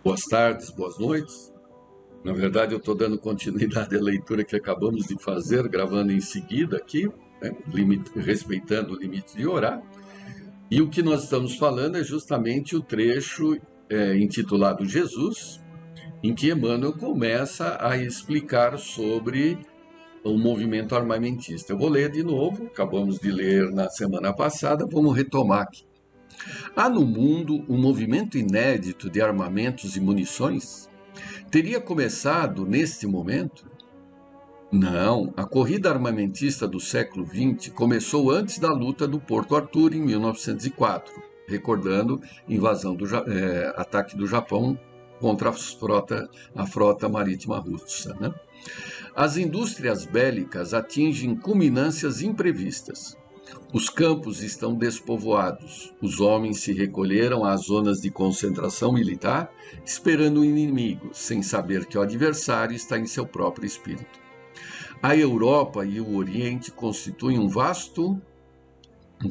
Boas tardes, boas noites. Na verdade, eu estou dando continuidade à leitura que acabamos de fazer, gravando em seguida aqui, né, respeitando o limite de horário. E o que nós estamos falando é justamente o trecho intitulado Jesus, em que Emmanuel começa a explicar sobre o movimento armamentista. Eu vou ler de novo, acabamos de ler na semana passada, vamos retomar aqui. Há no mundo um movimento inédito de armamentos e munições? Teria começado neste momento? Não, a corrida armamentista do século XX começou antes da luta do Porto Arthur em 1904, recordando ataque do Japão contra a frota marítima russa, né? As indústrias bélicas atingem culminâncias imprevistas. Os campos estão despovoados. Os homens se recolheram às zonas de concentração militar, esperando o inimigo, sem saber que o adversário está em seu próprio espírito. A Europa e o Oriente constituem um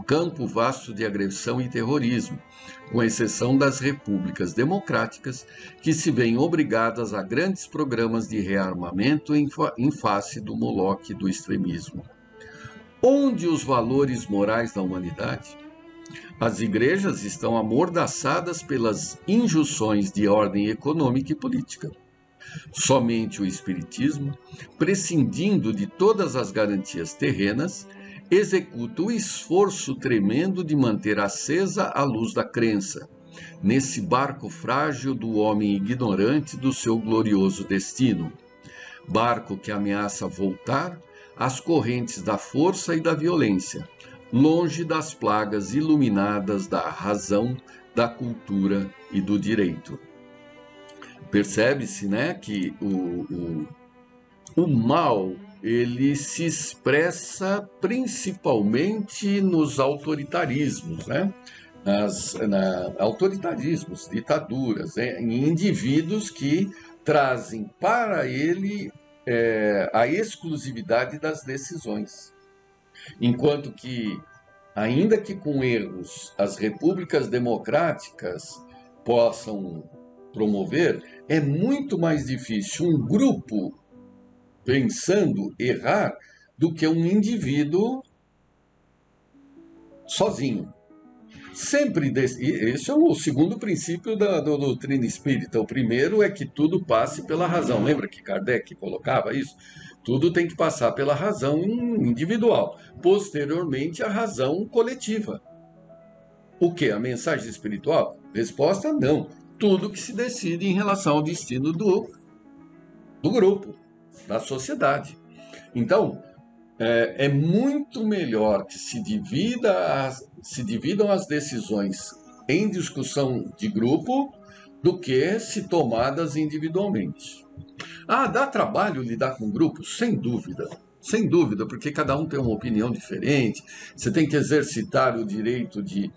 campo vasto de agressão e terrorismo, com exceção das repúblicas democráticas, que se veem obrigadas a grandes programas de rearmamento em face do moloque do extremismo. Onde os valores morais da humanidade? As igrejas estão amordaçadas pelas injunções de ordem econômica e política. Somente o Espiritismo, prescindindo de todas as garantias terrenas, executa o esforço tremendo de manter acesa a luz da crença, nesse barco frágil do homem ignorante do seu glorioso destino. Barco que ameaça voltar às correntes da força e da violência, longe das plagas iluminadas da razão, da cultura e do direito. Percebe-se, né, que o mal ele se expressa principalmente nos autoritarismos, né? Autoritarismos, ditaduras, né? Em indivíduos que trazem para ele a exclusividade das decisões. Enquanto que, ainda que com erros, as repúblicas democráticas possam promover, é muito mais difícil um grupo pensando errar do que um indivíduo sozinho. Sempre esse é o segundo princípio da doutrina espírita. O primeiro é que tudo passe pela razão. Lembra que Kardec colocava isso? Tudo tem que passar pela razão individual. Posteriormente, a razão coletiva. O quê? A mensagem espiritual? Resposta: não. Tudo que se decide em relação ao destino do grupo, da sociedade. Então, é muito melhor que se dividam as decisões em discussão de grupo do que se tomadas individualmente. Dá trabalho lidar com grupos? Sem dúvida. Sem dúvida, porque cada um tem uma opinião diferente. Você tem que exercitar o direito de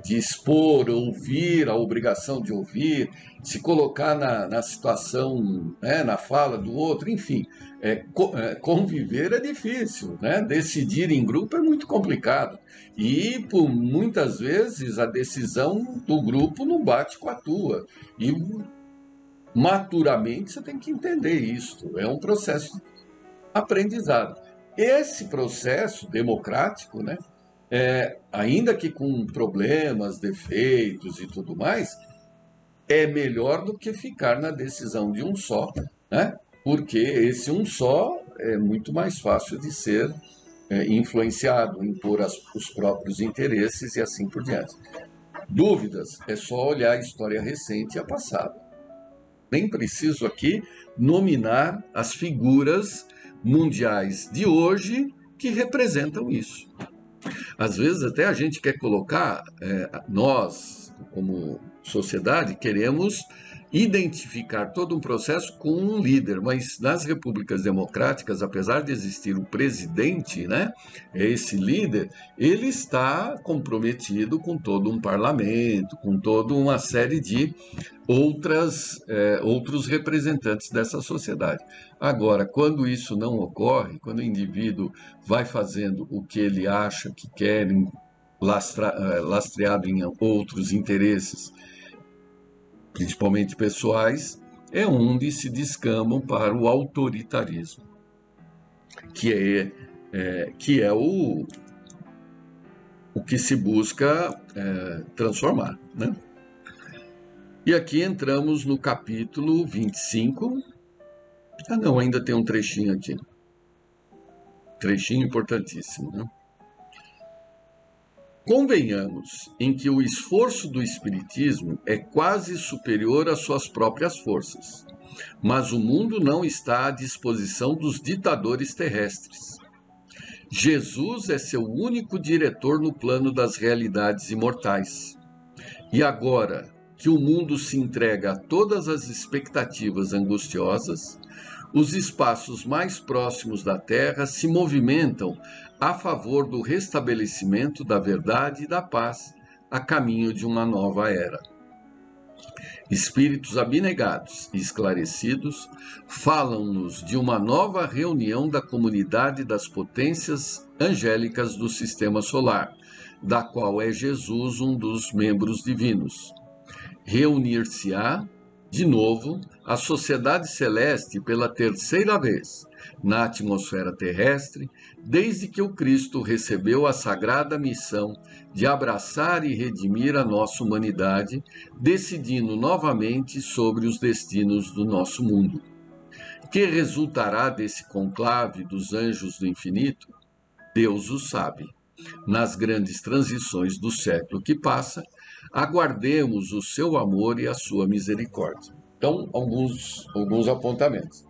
expor, ouvir, a obrigação de ouvir, se colocar na situação, né, na fala do outro, enfim. Conviver é difícil, né? Decidir em grupo é muito complicado. E, por muitas vezes, a decisão do grupo não bate com a tua. E, maturamente, você tem que entender isso. É um processo de aprendizado. Esse processo democrático, né? Ainda que com problemas, defeitos e tudo mais, é melhor do que ficar na decisão de um só, né? Porque esse um só é muito mais fácil de ser influenciado, impor os próprios interesses e assim por diante. Dúvidas? É só olhar a história recente e a passada. Nem preciso aqui nominar as figuras mundiais de hoje que representam isso. Às vezes até a gente quer colocar, nós, como sociedade, queremos identificar todo um processo com um líder, mas nas repúblicas democráticas, apesar de existir o presidente, né, esse líder, ele está comprometido com todo um parlamento, com toda uma série de outros representantes dessa sociedade. Agora, quando isso não ocorre, quando o indivíduo vai fazendo o que ele acha que quer, lastreado em outros interesses, principalmente pessoais, é onde se descambam para o autoritarismo, que é o que se busca transformar, né? E aqui entramos no capítulo 25. Ah, não, ainda tem um trechinho aqui. Trechinho importantíssimo, né? Convenhamos em que o esforço do Espiritismo é quase superior às suas próprias forças, mas o mundo não está à disposição dos ditadores terrestres. Jesus é seu único diretor no plano das realidades imortais. E agora que o mundo se entrega a todas as expectativas angustiosas, os espaços mais próximos da Terra se movimentam a favor do restabelecimento da verdade e da paz, a caminho de uma nova era. Espíritos abnegados e esclarecidos falam-nos de uma nova reunião da comunidade das potências angélicas do Sistema Solar, da qual é Jesus um dos membros divinos. Reunir-se-á, de novo, a sociedade celeste pela terceira vez na atmosfera terrestre, desde que o Cristo recebeu a sagrada missão de abraçar e redimir a nossa humanidade, decidindo novamente sobre os destinos do nosso mundo. Que resultará desse conclave dos anjos do infinito? Deus o sabe. Nas grandes transições do século que passa, aguardemos o seu amor e a sua misericórdia. Então, alguns apontamentos.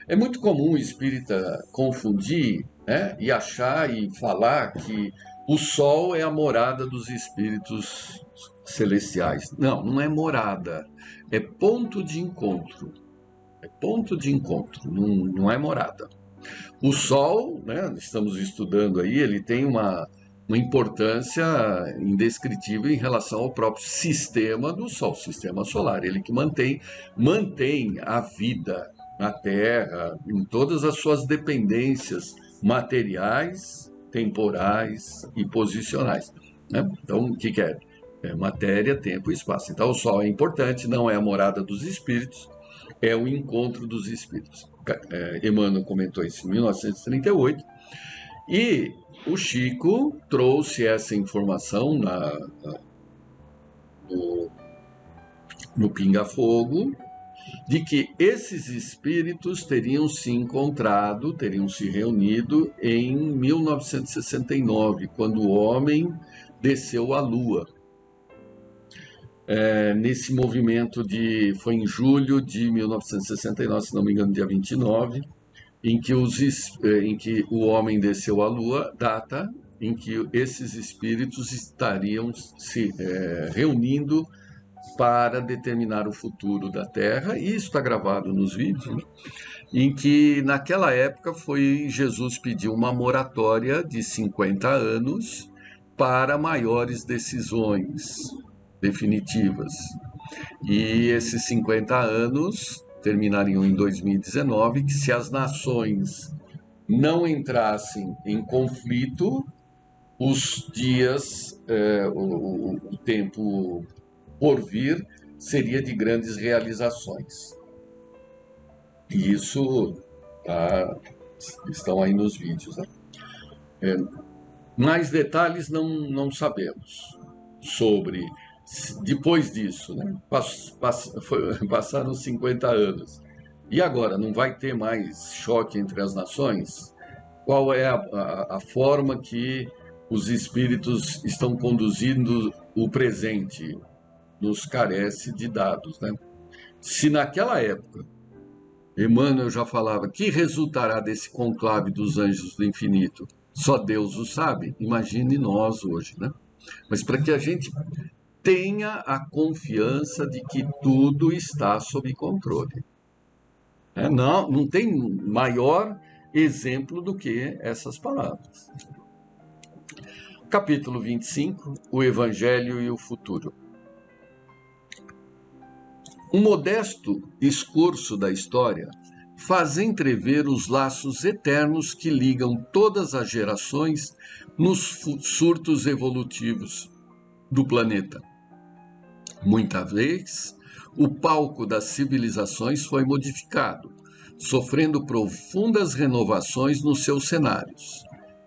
É muito comum o espírita confundir, né, e achar e falar que o sol é a morada dos espíritos celestiais. Não, não é morada, é ponto de encontro. É ponto de encontro, não é morada. O sol, né, estamos estudando aí, ele tem uma importância indescritível em relação ao próprio sistema do Sol, sistema solar. Ele que mantém a vida na Terra, em todas as suas dependências materiais, temporais e posicionais, né? Então, o que é? É matéria, tempo e espaço. Então, o Sol é importante, não é a morada dos espíritos, é o encontro dos espíritos. Emmanuel comentou isso em 1938, e o Chico trouxe essa informação no Pinga Fogo, de que esses espíritos teriam se encontrado, teriam se reunido em 1969, quando o homem desceu à Lua. Nesse movimento foi em julho de 1969, se não me engano, dia 29, em que o homem desceu à Lua, data em que esses espíritos estariam se reunindo para determinar o futuro da Terra, e isso está gravado nos vídeos, né? Em que naquela época Jesus pediu uma moratória de 50 anos para maiores decisões definitivas. E esses 50 anos terminariam em 2019, que se as nações não entrassem em conflito, os dias, o tempo por vir seria de grandes realizações. E isso estão aí nos vídeos, né? Mais detalhes não sabemos sobre. Depois disso, né? Passaram 50 anos. E agora, não vai ter mais choque entre as nações? Qual é a forma que os espíritos estão conduzindo o presente? Nos carece de dados, né? Se naquela época Emmanuel já falava que resultará desse conclave dos anjos do infinito, só Deus o sabe, imagine nós hoje, né? Mas para que a gente tenha a confiança de que tudo está sob controle. Não tem maior exemplo do que essas palavras. Capítulo 25, o Evangelho e o Futuro. Um modesto discurso da história faz entrever os laços eternos que ligam todas as gerações nos surtos evolutivos do planeta. Muitas vezes, o palco das civilizações foi modificado, sofrendo profundas renovações nos seus cenários.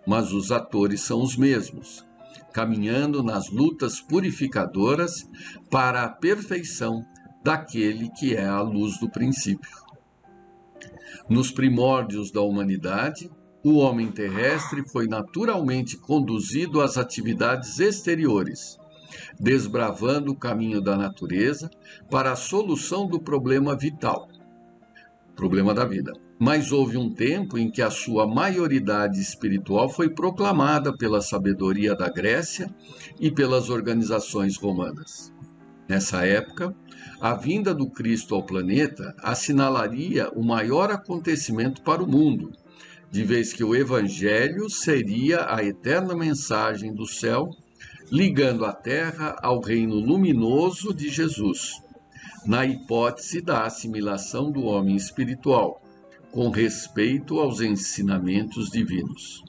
Mas os atores são os mesmos, caminhando nas lutas purificadoras para a perfeição daquele que é a luz do princípio. Nos primórdios da humanidade, o homem terrestre foi naturalmente conduzido às atividades exteriores, desbravando o caminho da natureza para a solução do problema vital, problema da vida. Mas houve um tempo em que a sua maioridade espiritual foi proclamada pela sabedoria da Grécia e pelas organizações romanas. Nessa época, a vinda do Cristo ao planeta assinalaria o maior acontecimento para o mundo, de vez que o Evangelho seria a eterna mensagem do céu, ligando a Terra ao reino luminoso de Jesus, na hipótese da assimilação do homem espiritual, com respeito aos ensinamentos divinos.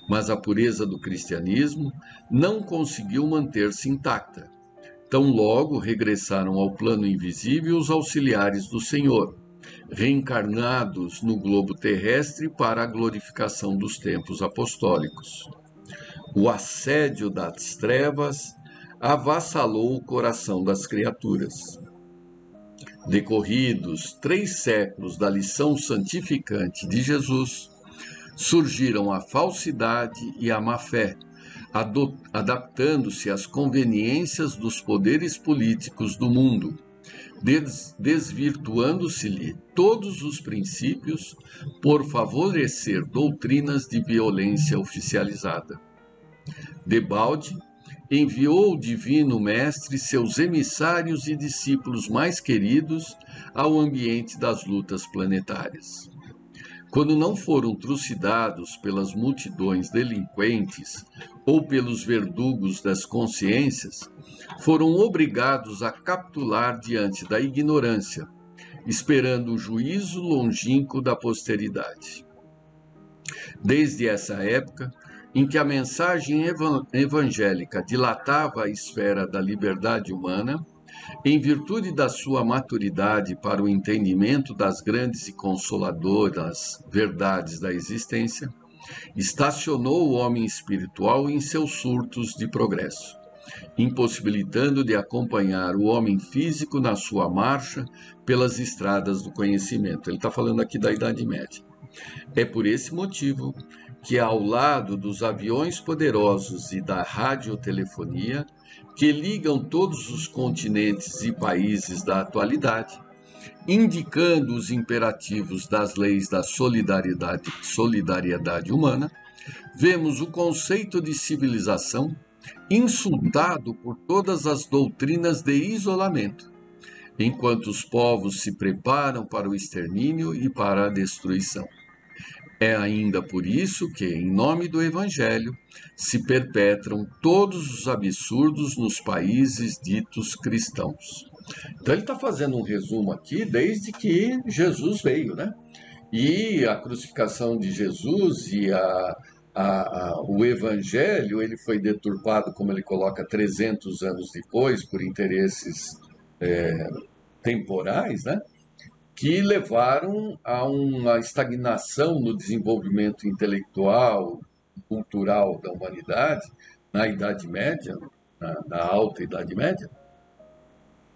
Mas a pureza do cristianismo não conseguiu manter-se intacta. Tão logo regressaram ao plano invisível os auxiliares do Senhor, reencarnados no globo terrestre para a glorificação dos tempos apostólicos. O assédio das trevas avassalou o coração das criaturas. Decorridos 3 séculos da lição santificante de Jesus, surgiram a falsidade e a má-fé, adaptando-se às conveniências dos poderes políticos do mundo, desvirtuando-se-lhe todos os princípios por favorecer doutrinas de violência oficializada. Debalde enviou o Divino Mestre seus emissários e discípulos mais queridos ao ambiente das lutas planetárias. Quando não foram trucidados pelas multidões delinquentes ou pelos verdugos das consciências, foram obrigados a capitular diante da ignorância, esperando o juízo longínquo da posteridade. Desde essa época, em que a mensagem evangélica dilatava a esfera da liberdade humana, em virtude da sua maturidade para o entendimento das grandes e consoladoras verdades da existência, estacionou o homem espiritual em seus surtos de progresso, impossibilitando de acompanhar o homem físico na sua marcha pelas estradas do conhecimento. Ele está falando aqui da Idade Média. É por esse motivo que, ao lado dos aviões poderosos e da radiotelefonia, que ligam todos os continentes e países da atualidade, indicando os imperativos das leis da solidariedade humana, vemos o conceito de civilização insultado por todas as doutrinas de isolamento, enquanto os povos se preparam para o extermínio e para a destruição. É ainda por isso que, em nome do Evangelho, se perpetram todos os absurdos nos países ditos cristãos. Então ele está fazendo um resumo aqui desde que Jesus veio, né? E a crucificação de Jesus e o Evangelho, ele foi deturpado, como ele coloca, 300 anos depois, por interesses temporais, né? Que levaram a uma estagnação no desenvolvimento intelectual e cultural da humanidade na Idade Média, na Alta Idade Média,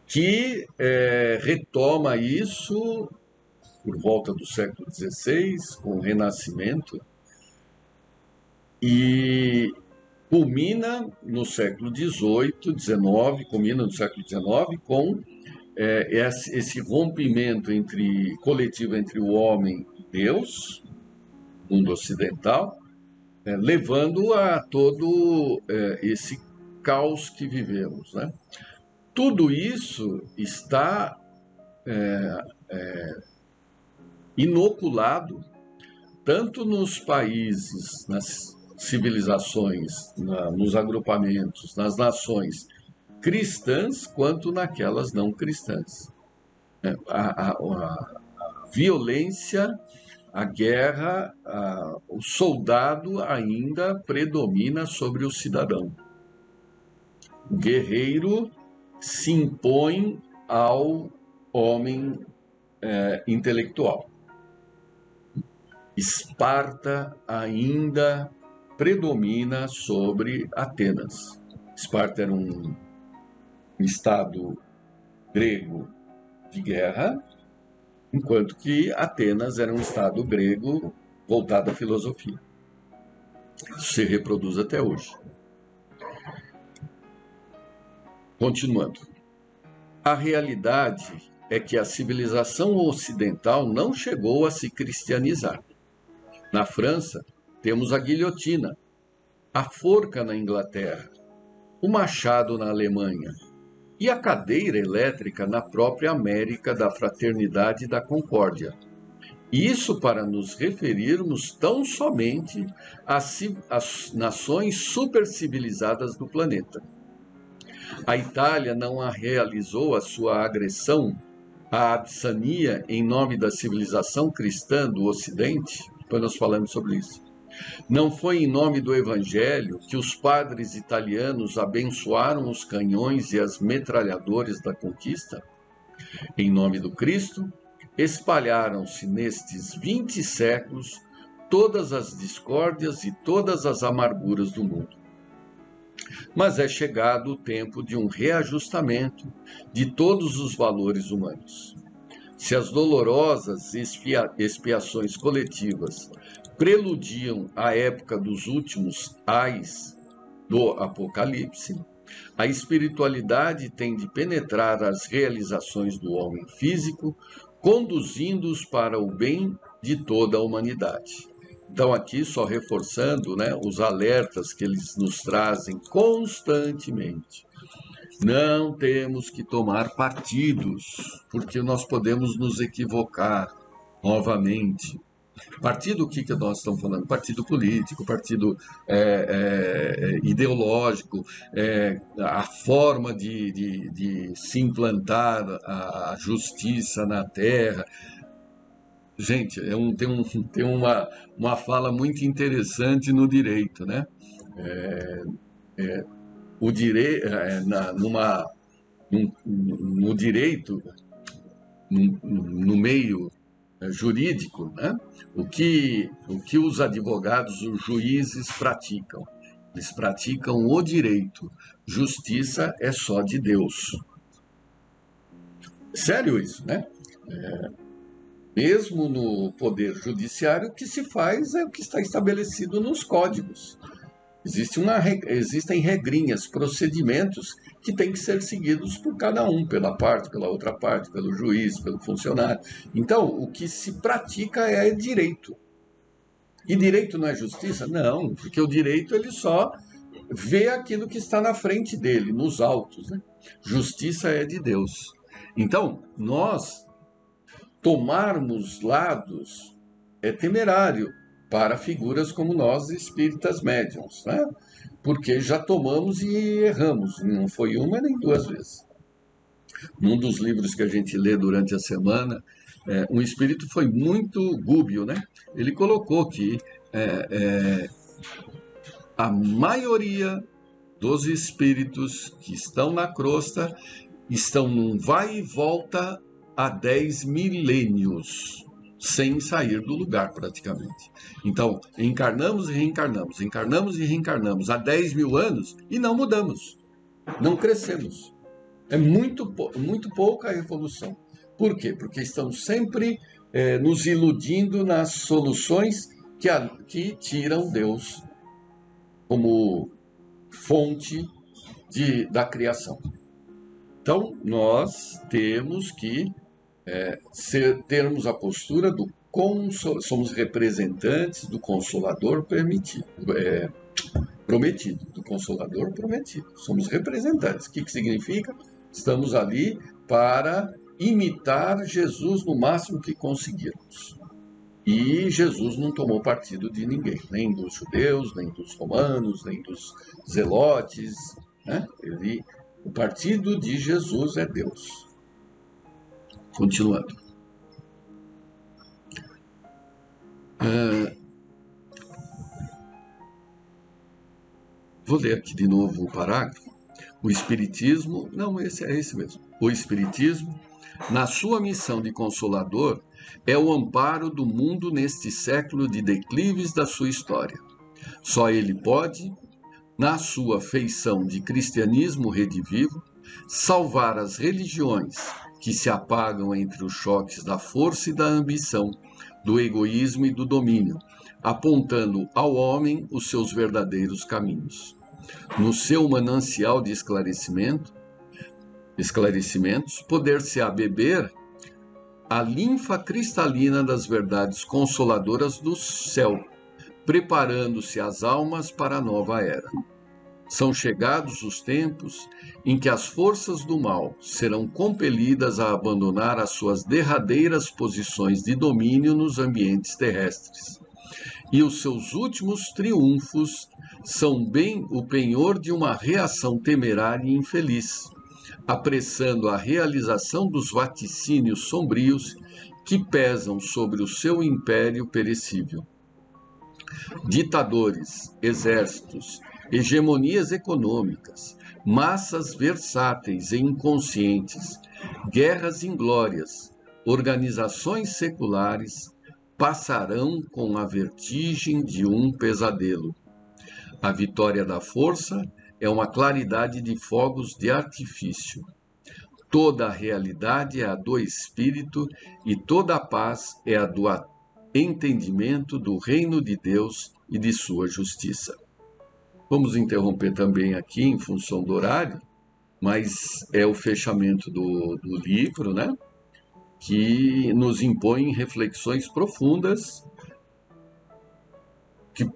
que retoma isso por volta do século XVI, com o Renascimento, e culmina no século XVIII, culmina no século XIX com esse rompimento coletivo entre o homem e Deus, mundo ocidental, levando a todo esse caos que vivemos, né? Tudo isso está inoculado tanto nos países, nas civilizações, nos agrupamentos, nas nações cristãs, quanto naquelas não cristãs. A violência, a guerra, o soldado ainda predomina sobre o cidadão. O guerreiro se impõe ao homem intelectual. Esparta ainda predomina sobre Atenas. Esparta era um estado grego de guerra, enquanto que Atenas era um estado grego voltado à filosofia. Isso se reproduz até hoje. Continuando. A realidade é que a civilização ocidental não chegou a se cristianizar. Na França, temos a guilhotina, a forca na Inglaterra, o machado na Alemanha e a cadeira elétrica na própria América da Fraternidade e da Concórdia. Isso para nos referirmos tão somente às nações supercivilizadas do planeta. A Itália não realizou a sua agressão à Abissânia em nome da civilização cristã do Ocidente? Depois nós falamos sobre isso. Não foi em nome do Evangelho que os padres italianos abençoaram os canhões e as metralhadoras da conquista? Em nome do Cristo, espalharam-se nestes 20 séculos todas as discórdias e todas as amarguras do mundo. Mas é chegado o tempo de um reajustamento de todos os valores humanos. Se as dolorosas expiações coletivas preludiam a época dos últimos ais do Apocalipse, a espiritualidade tem de penetrar as realizações do homem físico, conduzindo-os para o bem de toda a humanidade. Então, aqui só reforçando, os alertas que eles nos trazem constantemente. Não temos que tomar partidos, porque nós podemos nos equivocar novamente. Partido, o que nós estamos falando? Partido político, partido ideológico, a forma de se implantar a justiça na terra. Gente, tem uma fala muito interessante no direito, né? O direito, no direito, no meio jurídico, né? O que os advogados, os juízes praticam? Eles praticam o direito. Justiça é só de Deus. Sério isso, né? Mesmo no poder judiciário, o que se faz é o que está estabelecido nos códigos. Existem regrinhas, procedimentos que têm que ser seguidos por cada um, pela parte, pela outra parte, pelo juiz, pelo funcionário. Então, o que se pratica é direito. E direito não é justiça? Não, porque o direito ele só vê aquilo que está na frente dele, nos autos, né? Justiça é de Deus. Então, nós tomarmos lados é temerário para figuras como nós, espíritas médiuns, né? Porque já tomamos e erramos, não foi uma nem duas vezes. Num dos livros que a gente lê durante a semana, um espírito foi muito gúbio, né? Ele colocou que a maioria dos espíritos que estão na crosta estão num vai e volta há 10 milênios, sem sair do lugar praticamente. Então, encarnamos e reencarnamos, encarnamos e reencarnamos há 10 mil anos e não mudamos, não crescemos. É muito pouca a evolução. Por quê? Porque estamos sempre nos iludindo nas soluções que tiram Deus como fonte da criação. Então, nós temos que termos a postura do somos representantes do Consolador prometido, do Consolador prometido. Somos representantes. O que significa? Estamos ali para imitar Jesus no máximo que conseguirmos. E Jesus não tomou partido de ninguém, nem dos judeus, nem dos romanos, nem dos zelotes, né? O partido de Jesus é Deus. Continuando. Vou ler aqui de novo o parágrafo. O Espiritismo, não, esse é esse mesmo. O Espiritismo, na sua missão de consolador, é o amparo do mundo neste século de declives da sua história. Só ele pode, na sua feição de cristianismo redivivo, salvar as religiões que se apagam entre os choques da força e da ambição, do egoísmo e do domínio, apontando ao homem os seus verdadeiros caminhos. No seu manancial de esclarecimentos, poder-se-á beber a linfa cristalina das verdades consoladoras do céu, preparando-se as almas para a nova era. São chegados os tempos em que as forças do mal serão compelidas a abandonar as suas derradeiras posições de domínio nos ambientes terrestres. E os seus últimos triunfos são bem o penhor de uma reação temerária e infeliz, apressando a realização dos vaticínios sombrios que pesam sobre o seu império perecível. Ditadores, exércitos, hegemonias econômicas, massas versáteis e inconscientes, guerras inglórias, organizações seculares, passarão com a vertigem de um pesadelo. A vitória da força é uma claridade de fogos de artifício. Toda a realidade é a do Espírito e toda a paz é a do entendimento do reino de Deus e de sua justiça. Vamos interromper também aqui em função do horário, mas é o fechamento do livro, né? Que nos impõe reflexões profundas que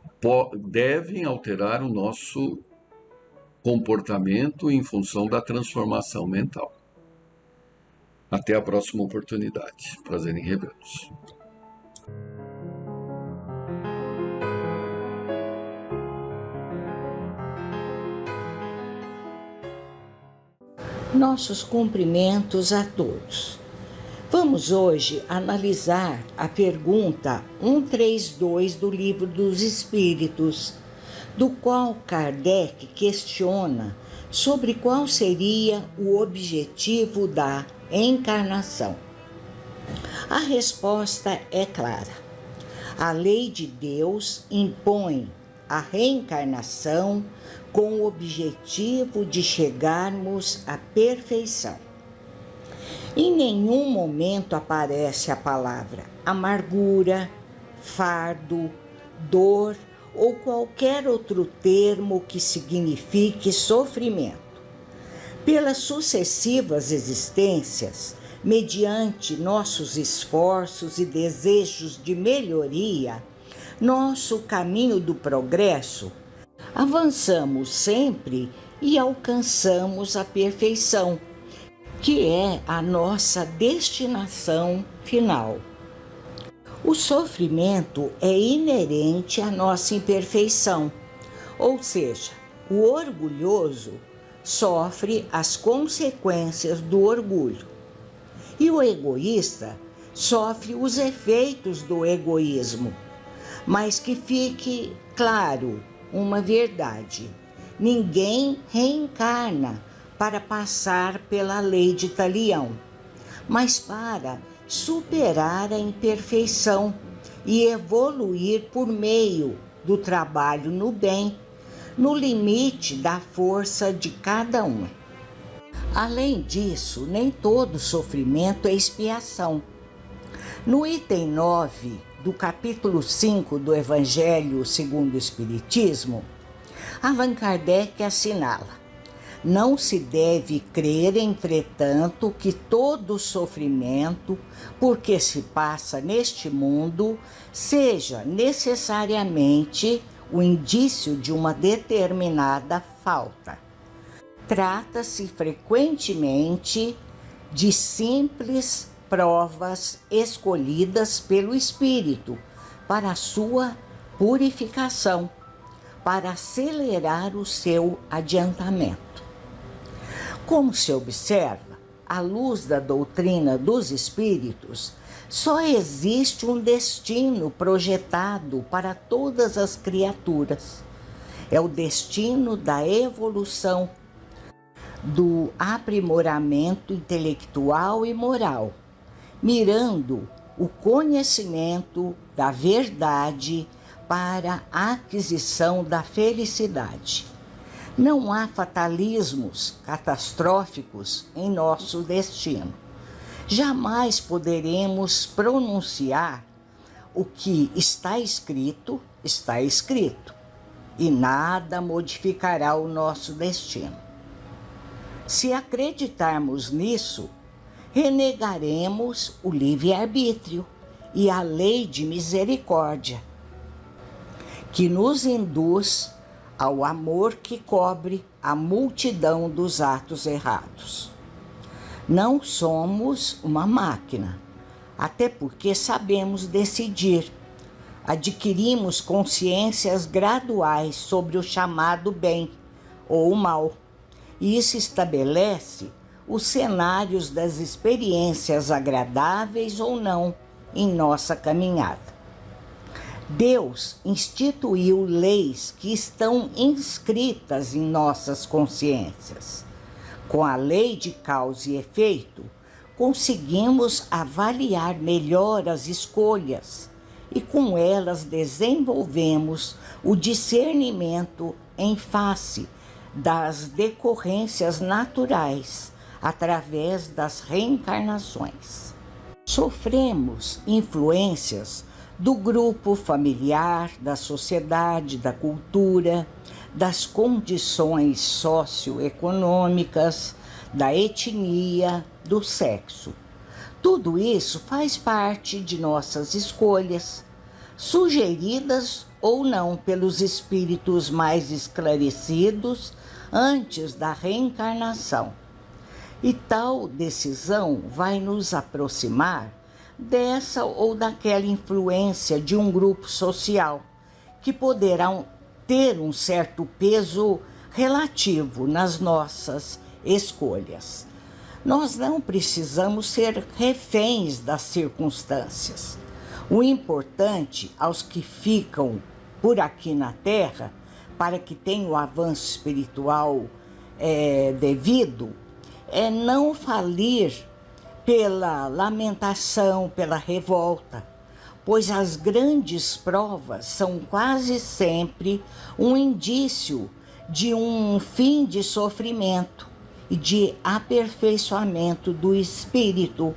devem alterar o nosso comportamento em função da transformação mental. Até a próxima oportunidade. Prazer em revê-los. Nossos cumprimentos a todos. Vamos hoje analisar a pergunta 132 do Livro dos Espíritos, do qual Kardec questiona sobre qual seria o objetivo da encarnação. A resposta é clara. A lei de Deus impõe a reencarnação com o objetivo de chegarmos à perfeição. Em nenhum momento aparece a palavra amargura, fardo, dor ou qualquer outro termo que signifique sofrimento. Pelas sucessivas existências, mediante nossos esforços e desejos de melhoria, nosso caminho do progresso, avançamos sempre e alcançamos a perfeição, que é a nossa destinação final. O sofrimento é inerente à nossa imperfeição, ou seja, o orgulhoso sofre as consequências do orgulho e o egoísta sofre os efeitos do egoísmo. Mas que fique claro uma verdade: ninguém reencarna para passar pela lei de Talião, mas para superar a imperfeição e evoluir por meio do trabalho no bem, no limite da força de cada um. Além disso, nem todo sofrimento é expiação. No item 9 do capítulo 5 do Evangelho segundo o Espiritismo, Allan Kardec assinala: não se deve crer, entretanto, que todo sofrimento, porque se passa neste mundo, seja necessariamente o indício de uma determinada falta. Trata-se frequentemente de simples provas escolhidas pelo Espírito para a sua purificação, para acelerar o seu adiantamento. Como se observa, à luz da doutrina dos Espíritos, só existe um destino projetado para todas as criaturas. É o destino da evolução. do aprimoramento intelectual e moral, mirando o conhecimento da verdade para a aquisição da felicidade. Não há fatalismos catastróficos em nosso destino. Jamais poderemos pronunciar o que está escrito, e nada modificará o nosso destino. Se acreditarmos nisso, renegaremos o livre-arbítrio e a lei de misericórdia, que nos induz ao amor que cobre a multidão dos atos errados. Não somos uma máquina, até porque sabemos decidir. Adquirimos consciências graduais sobre o chamado bem ou mal, e isso estabelece os cenários das experiências agradáveis ou não em nossa caminhada. Deus instituiu leis que estão inscritas em nossas consciências. Com a lei de causa e efeito, conseguimos avaliar melhor as escolhas e com elas desenvolvemos o discernimento em face das decorrências naturais através das reencarnações. Sofremos influências do grupo familiar, da sociedade, da cultura, das condições socioeconômicas, da etnia, do sexo. Tudo isso faz parte de nossas escolhas, sugeridas ou não pelos espíritos mais esclarecidos antes da reencarnação. E tal decisão vai nos aproximar dessa ou daquela influência de um grupo social, que poderá ter um certo peso relativo nas nossas escolhas. Nós não precisamos ser reféns das circunstâncias. O importante aos que ficam por aqui na Terra, para que tenham o avanço espiritual devido, é não falir pela lamentação, pela revolta, pois as grandes provas são quase sempre um indício de um fim de sofrimento e de aperfeiçoamento do espírito,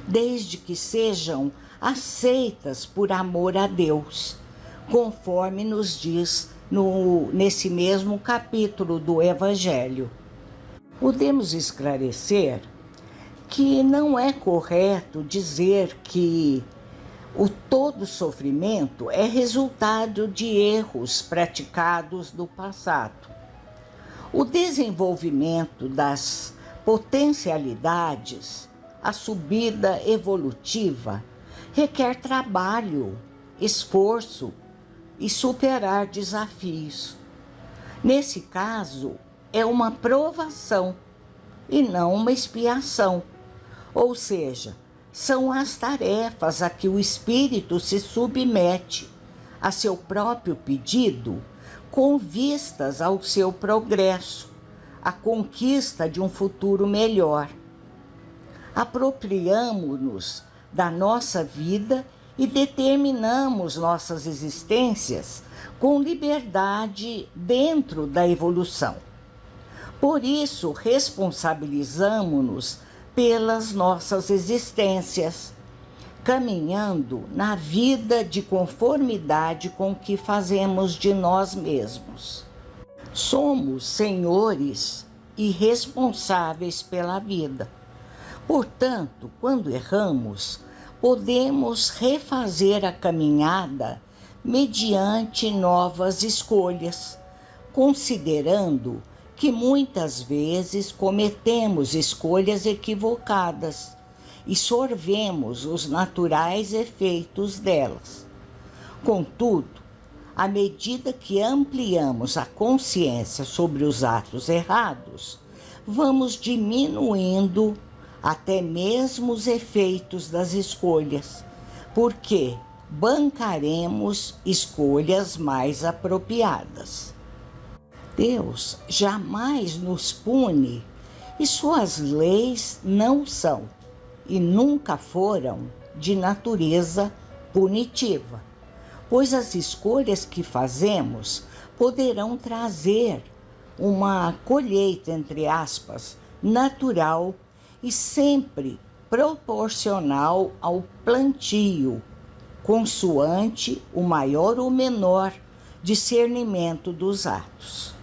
desde que sejam aceitas por amor a Deus, conforme nos diz nesse mesmo capítulo do Evangelho. Podemos esclarecer que não é correto dizer que o todo sofrimento é resultado de erros praticados no passado. O desenvolvimento das potencialidades, a subida evolutiva, requer trabalho, esforço e superar desafios. Nesse caso, é uma provação e não uma expiação. Ou seja, são as tarefas a que o espírito se submete a seu próprio pedido, com vistas ao seu progresso, à conquista de um futuro melhor. Apropriamo-nos da nossa vida e determinamos nossas existências com liberdade dentro da evolução. Por isso, responsabilizamo-nos pelas nossas existências, caminhando na vida de conformidade com o que fazemos de nós mesmos. Somos senhores e responsáveis pela vida. Portanto, quando erramos, podemos refazer a caminhada mediante novas escolhas, considerando que muitas vezes cometemos escolhas equivocadas e sorvemos os naturais efeitos delas. Contudo, à medida que ampliamos a consciência sobre os atos errados, vamos diminuindo até mesmo os efeitos das escolhas, porque bancaremos escolhas mais apropriadas. Deus jamais nos pune e suas leis não são e nunca foram de natureza punitiva, pois as escolhas que fazemos poderão trazer uma colheita, entre aspas, natural e sempre proporcional ao plantio, consoante o maior ou menor discernimento dos atos.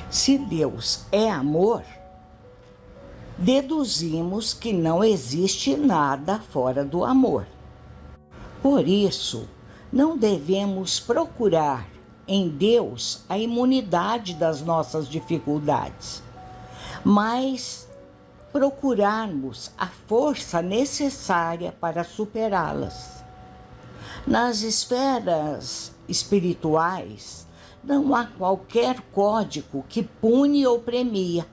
Se Deus é amor, deduzimos que não existe nada fora do amor. Por isso, não devemos procurar em Deus a imunidade das nossas dificuldades, mas procurarmos a força necessária para superá-las. Nas esferas espirituais, não há qualquer código que pune ou premia.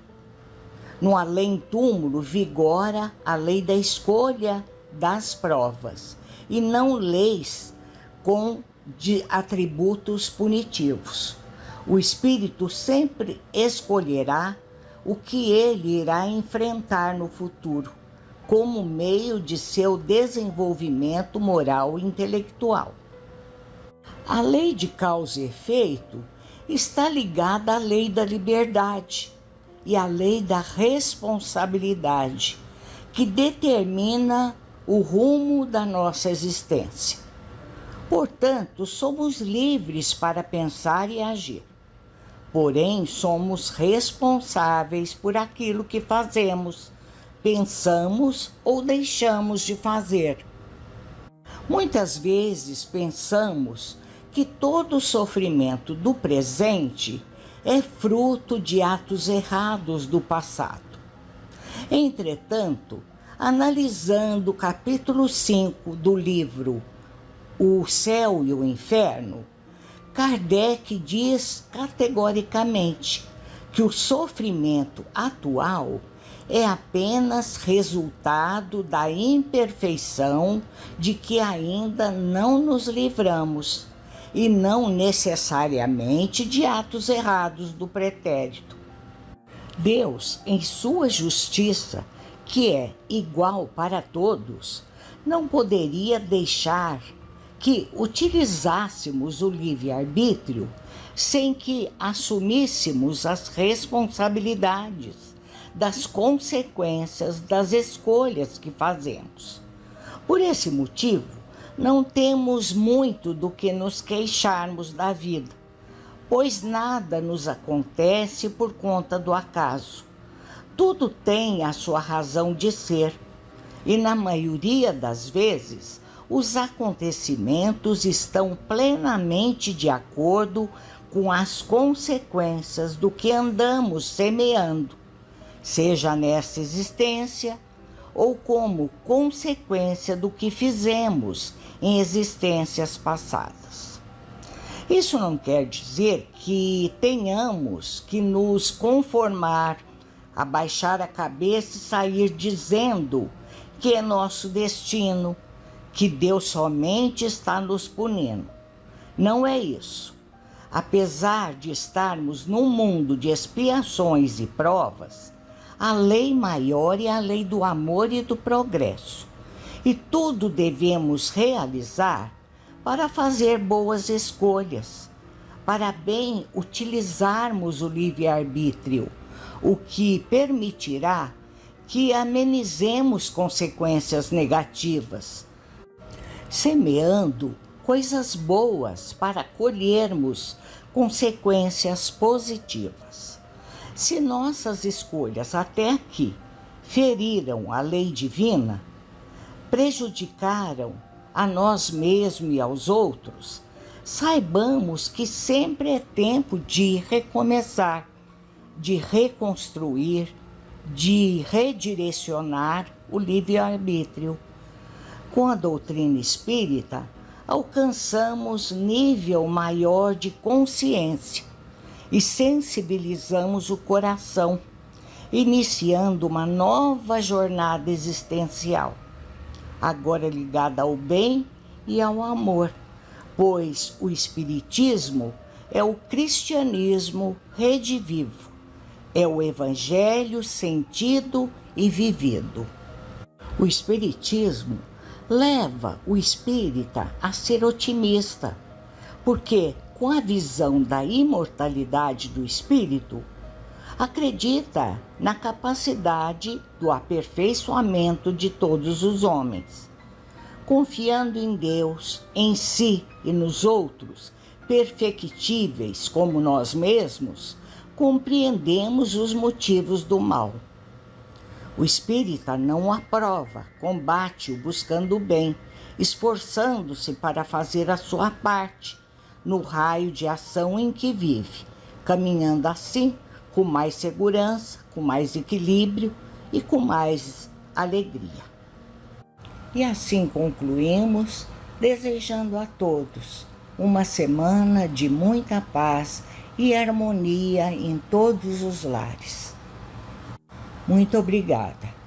No além-túmulo vigora a lei da escolha das provas, e não leis de atributos punitivos. O espírito sempre escolherá o que ele irá enfrentar no futuro, como meio de seu desenvolvimento moral e intelectual. A lei de causa e efeito está ligada à lei da liberdade e à lei da responsabilidade, que determina o rumo da nossa existência. Portanto, somos livres para pensar e agir. Porém, somos responsáveis por aquilo que fazemos, pensamos ou deixamos de fazer. Muitas vezes pensamos que todo o sofrimento do presente é fruto de atos errados do passado. Entretanto, analisando o capítulo 5 do livro O Céu e o Inferno, Kardec diz categoricamente que o sofrimento atual é apenas resultado da imperfeição de que ainda não nos livramos, e não necessariamente de atos errados do pretérito. Deus, em sua justiça, que é igual para todos, não poderia deixar que utilizássemos o livre-arbítrio sem que assumíssemos as responsabilidades das consequências das escolhas que fazemos. Por esse motivo, não temos muito do que nos queixarmos da vida, pois nada nos acontece por conta do acaso. Tudo tem a sua razão de ser, e na maioria das vezes, os acontecimentos estão plenamente de acordo com as consequências do que andamos semeando, seja nessa existência ou como consequência do que fizemos em existências passadas. Isso não quer dizer que tenhamos que nos conformar, abaixar a cabeça e sair dizendo que é nosso destino, que Deus somente está nos punindo. Não é isso. Apesar de estarmos num mundo de expiações e provas, a lei maior é a lei do amor e do progresso. E tudo devemos realizar para fazer boas escolhas, para bem utilizarmos o livre-arbítrio, o que permitirá que amenizemos consequências negativas, semeando coisas boas para colhermos consequências positivas. Se nossas escolhas até aqui feriram a lei divina, prejudicaram a nós mesmos e aos outros, saibamos que sempre é tempo de recomeçar, de reconstruir, de redirecionar o livre-arbítrio. Com a doutrina espírita, alcançamos nível maior de consciência e sensibilizamos o coração, iniciando uma nova jornada existencial, agora ligada ao bem e ao amor, pois o Espiritismo é o cristianismo redivivo, É o Evangelho sentido e vivido. O Espiritismo leva o espírita a ser otimista, porque, com a visão da imortalidade do espírito, acredita na capacidade do aperfeiçoamento de todos os homens. Confiando em Deus, em si e nos outros, perfectíveis como nós mesmos, compreendemos os motivos do mal. O espírita não o aprova, combate-o buscando o bem, esforçando-se para fazer a sua parte no raio de ação em que vive, caminhando assim com mais segurança, com mais equilíbrio e com mais alegria. E assim concluímos, desejando a todos uma semana de muita paz e harmonia em todos os lares. Muito obrigada.